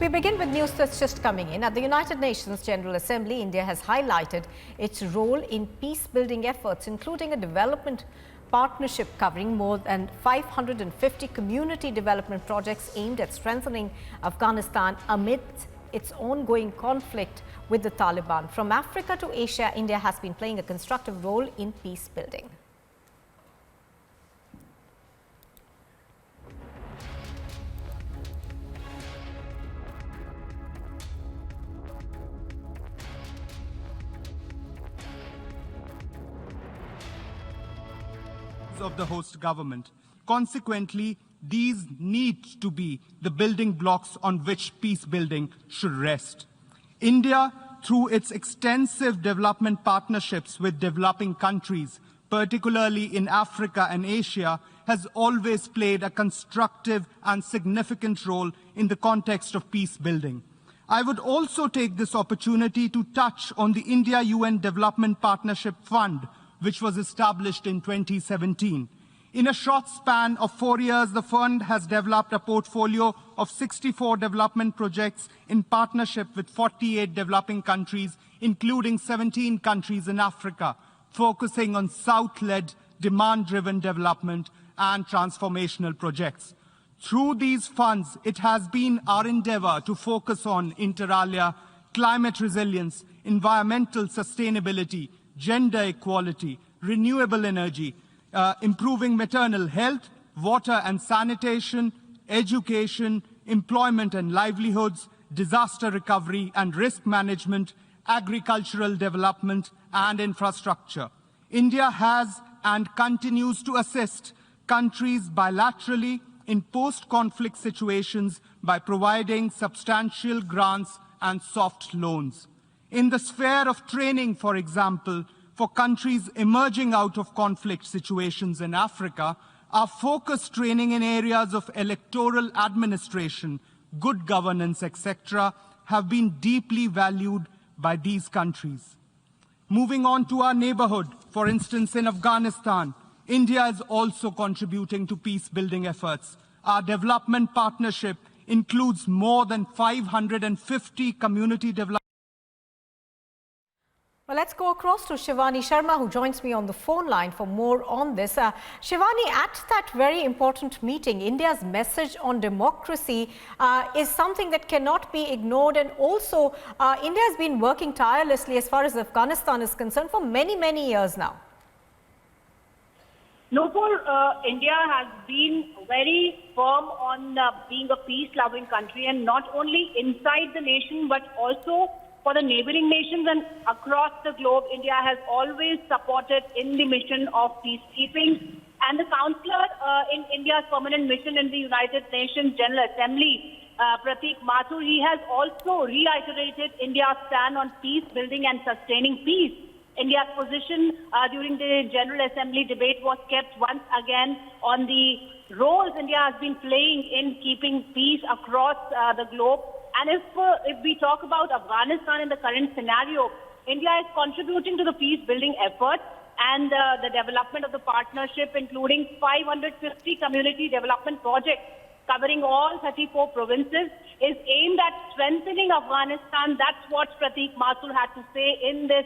We begin with news that's just coming in. At the United Nations General Assembly, India has highlighted its role in peace-building efforts, including a development partnership covering more than 550 community development projects aimed at strengthening Afghanistan amidst its ongoing conflict with the Taliban. From Africa to Asia, India has been playing a constructive role in peace building. Of the host government. Consequently, these need to be the building blocks on which peace building should rest. India, through its extensive development partnerships with developing countries, particularly in Africa and Asia, has always played a constructive and significant role in the context of peace building. I would also take this opportunity to touch on the India-UN Development Partnership Fund, which was established in 2017. In a short span of 4 years, the fund has developed a portfolio of 64 development projects in partnership with 48 developing countries, including 17 countries in Africa, focusing on South-led, demand-driven development and transformational projects. Through these funds, it has been our endeavor to focus on, inter alia, climate resilience, environmental sustainability, gender equality, renewable energy, improving maternal health, water and sanitation, education, employment and livelihoods, disaster recovery and risk management, agricultural development and infrastructure. India has and continues to assist countries bilaterally in post-conflict situations by providing substantial grants and soft loans. In the sphere of training, for example, for countries emerging out of conflict situations in Africa, our focused training in areas of electoral administration, good governance, etc., have been deeply valued by these countries. Moving on to our neighborhood, for instance, in Afghanistan, India is also contributing to peace-building efforts. Our development partnership includes more than 550 community development. Well, let's go across to Shivani Sharma, who joins me on the phone line for more on this. Shivani, at that very important meeting, India's message on democracy is something that cannot be ignored. And also, India has been working tirelessly as far as Afghanistan is concerned for many, many years now. Nupur, India has been very firm on being a peace-loving country, and not only inside the nation, but also for the neighboring nations and across the globe. India has always supported in the mission of peacekeeping. And the counselor in India's permanent mission in the United Nations General Assembly, Pratik Mathur, he has also reiterated India's stand on peace building and sustaining peace. India's position during the General Assembly debate was kept once again on the roles India has been playing in keeping peace across the globe. And if we talk about Afghanistan in the current scenario, India is contributing to the peace-building effort and the development of the partnership, including 550 community development projects covering all 34 provinces, is aimed at strengthening Afghanistan. That's what Pratik Mathur had to say in this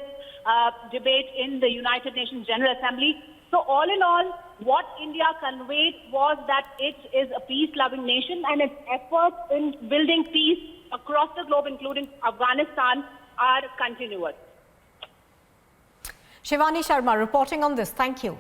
debate in the United Nations General Assembly. So all in all, what India conveyed was that it is a peace-loving nation, and its efforts in building peace across the globe, including Afghanistan, are continuous. Shivani Sharma reporting on this. Thank you.